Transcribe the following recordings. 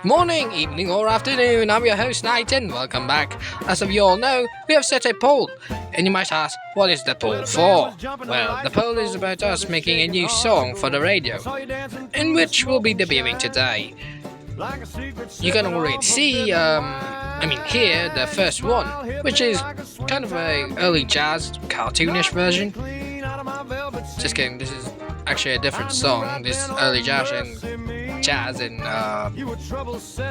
Morning, evening, or afternoon. I'm your host, Knight, and welcome back. As of you all know, we have set a poll. And you might ask, what is the poll for? Well, the poll is about us making a new song for the radio, in which we'll be debuting today. You can already see, hear the first one, which is kind of a early jazz, cartoonish version. Just kidding, this is actually a different song. This early jazz and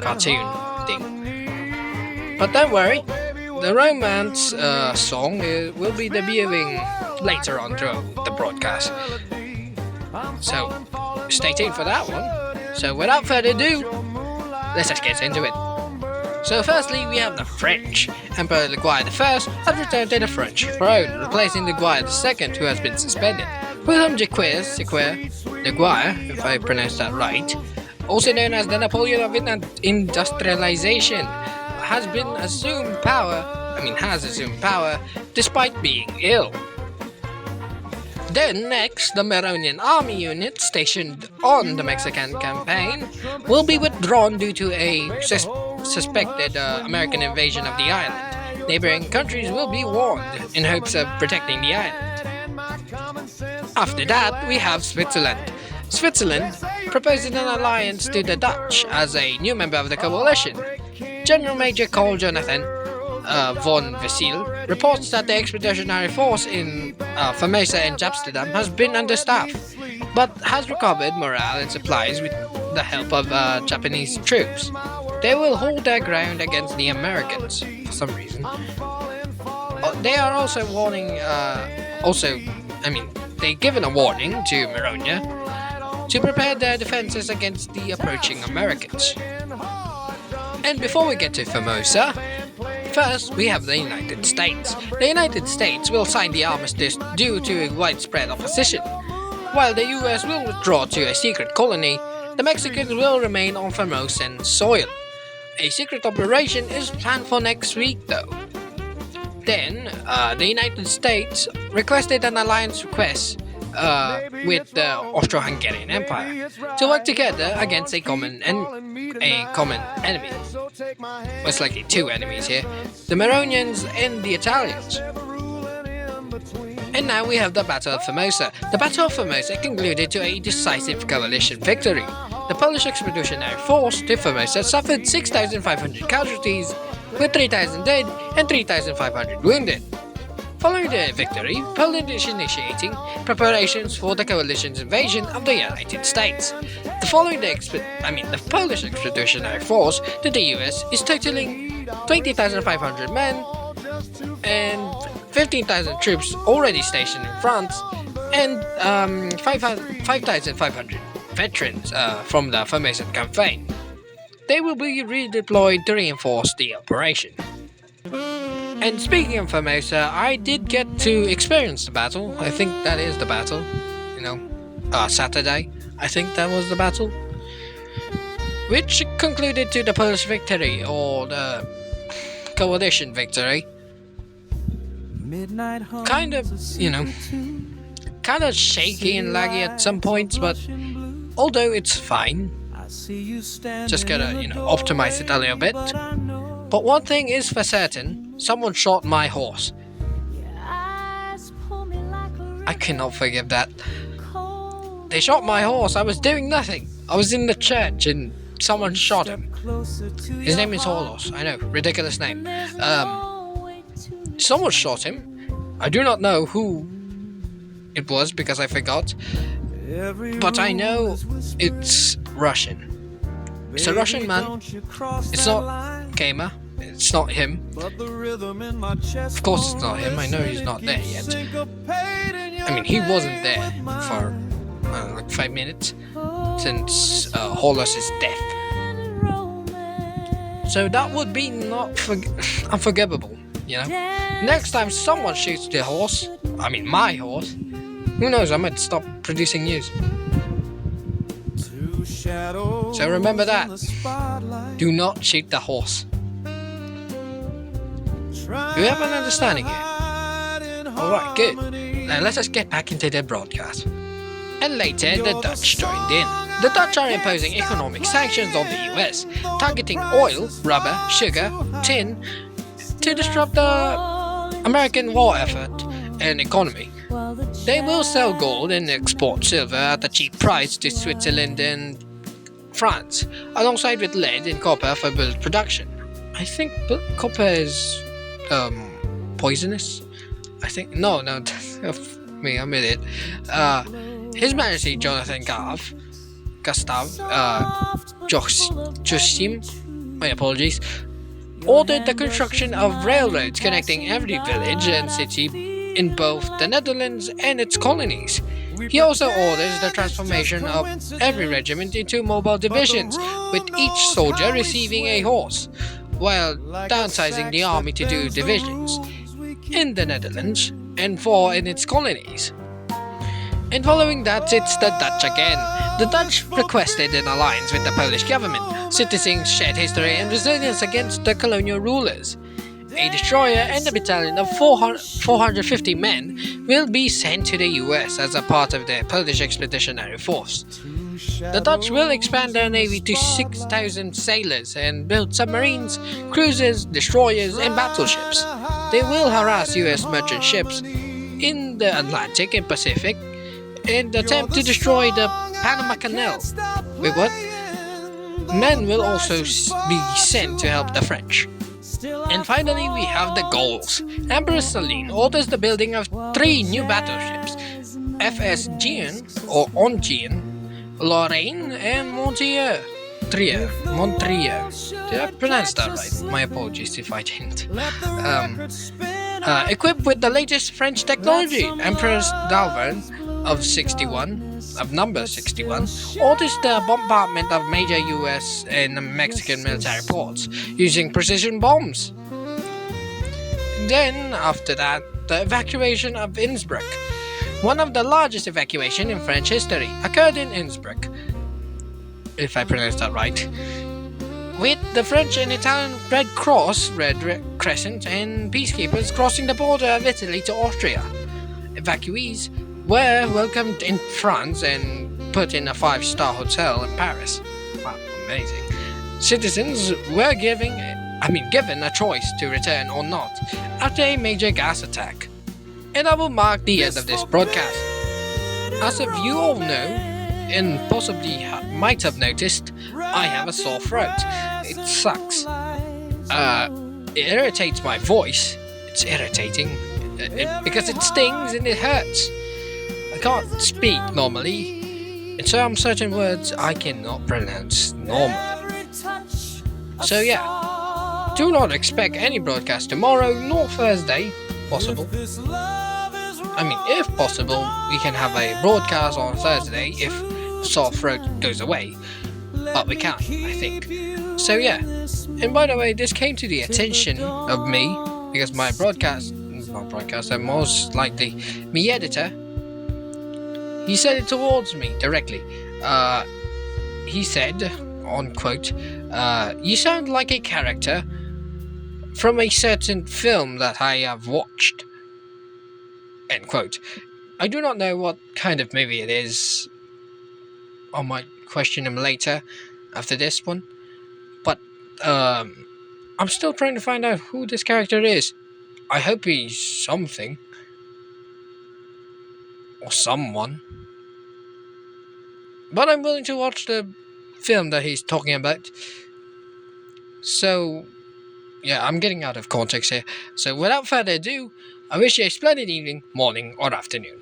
cartoon thing. But don't worry, the romance song will be debuting later on through the broadcast. So stay tuned for that one. So without further ado, let's just get into it. So firstly, we have the French. Emperor Guerra I has returned to the French throne, replacing Guerra II, who has been suspended. William Jacques de Guerra, if I pronounced that right, also known as the Napoleon of industrialization, has assumed power despite being ill. Then next, the Moderna army unit stationed on the Mexican campaign will be withdrawn due to a suspected American invasion of the island. Neighboring countries will be warned in hopes of protecting the island. After that, we have Switzerland. Switzerland proposed an alliance to the Dutch as a new member of the coalition. General Major Carl Jonathan von Wissel reports that the expeditionary force in Formosa and Amsterdam has been understaffed, but has recovered morale and supplies with the help of Japanese troops. They will hold their ground against the Americans for some reason. They are also they've given a warning to Moderna to prepare their defenses against the approaching Americans. And before we get to Formosa, first we have the United States. The United States will sign the armistice due to widespread opposition. While the US will withdraw to a secret colony, the Mexicans will remain on Formosan soil. A secret operation is planned for next week though. Then, the United States requested an alliance request with the Austro-Hungarian Empire to work together against a common enemy. Most likely two enemies here, the Maronians and the Italians. And now we have the Battle of Formosa. The Battle of Formosa concluded to a decisive coalition victory. The Polish Expeditionary Force to Formosa suffered 6,500 casualties, with 3,000 dead and 3,500 wounded. Following the victory, Poland is initiating preparations for the coalition's invasion of the United States. The Polish Expeditionary Force to the US is totaling 20,500 men and 15,000 troops already stationed in France and 5,500 veterans from the Formosan campaign. They will be redeployed to reinforce the operation. And speaking of Formosa, I did get to experience the battle. I think that is the battle. Saturday. I think that was the battle. Which concluded to the Polish victory, or the coalition victory. Kind of shaky and laggy at some points, but although it's fine, just gotta, optimize it a little bit. But one thing is for certain, someone shot my horse. I cannot forgive that. They shot my horse, I was doing nothing. I was in the church and someone shot him. His name is Horlos, I know, ridiculous name. Someone shot him. I do not know who it was because I forgot. But I know it's Russian. It's a Russian man. It's not Gamer. It's not him. Of course it's not him. I know he's not there yet. He wasn't there for 5 minutes since Horlos' death. So that would be unforgivable, Next time someone shoots the horse, my horse, who knows, I might stop producing news. So remember that. Do not shoot the horse. Do you have an understanding here? Alright, good. Now let us get back into the broadcast. and later the Dutch joined in. The Dutch are imposing economic sanctions on the US, targeting oil, rubber, sugar, tin to disrupt the American war effort and economy. They will sell gold and export silver at a cheap price to Switzerland and France, alongside with lead and copper for bullet production. I think copper is poisonous. I think no, me, I'm with it. His Majesty Jonathan Gustav, Joachim, my apologies, ordered the construction of railroads connecting every village and city in both the Netherlands and its colonies. He also orders the transformation of every regiment into mobile divisions, with each soldier receiving a horse, while downsizing the army to 2 divisions in the Netherlands and 4 in its colonies. And following that, it's the Dutch again. The Dutch requested an alliance with the Polish government. Citizens shared history and resilience against the colonial rulers. A destroyer and a battalion of 450 men will be sent to the US as a part of the Polish Expeditionary Force. The Dutch will expand their navy to 6,000 sailors and build submarines, cruisers, destroyers, and battleships. They will harass US merchant ships in the Atlantic and Pacific and attempt to destroy the Panama Canal. Wait, what? Men will also be sent to help the French. And finally, we have the goals. Empress Celine orders the building of 3 new battleships: FS Jean or Ongean, Lorraine, and Montrier. Did I pronounce that right? My apologies if I didn't. Equipped with the latest French technology, Empress Dalvern of number 61 orders the bombardment of major US and Mexican military ports using precision bombs. Then, after that, the evacuation of Innsbruck. One of the largest evacuations in French history occurred in Innsbruck, if I pronounced that right, with the French and Italian Red Cross, Red Crescent, and peacekeepers crossing the border of Italy to Austria. Evacuees were welcomed in France and put in a 5-star hotel in Paris. Wow, amazing. Citizens were given a choice to return or not after a major gas attack. And that will mark the end of this broadcast. As if you all know, and possibly might have noticed, I have a sore throat. It sucks. It irritates my voice. It's irritating because it stings and it hurts. I can't speak normally, and certain words I cannot pronounce normally. So yeah, do not expect any broadcast tomorrow nor Thursday, possible. If possible, we can have a broadcast on Thursday if sore throat goes away, but we can't, I think. So yeah, and by the way, this came to the attention of me because my most likely, me editor, he said it towards me directly. He said, on quote, "You sound like a character from a certain film that I have watched." End quote. I do not know what kind of movie it is. I might question him later after this one. But I'm still trying to find out who this character is. I hope he's something. Or someone. But I'm willing to watch the film that he's talking about. So, yeah, I'm getting out of context here. So, without further ado, I wish you a splendid evening, morning, or afternoon.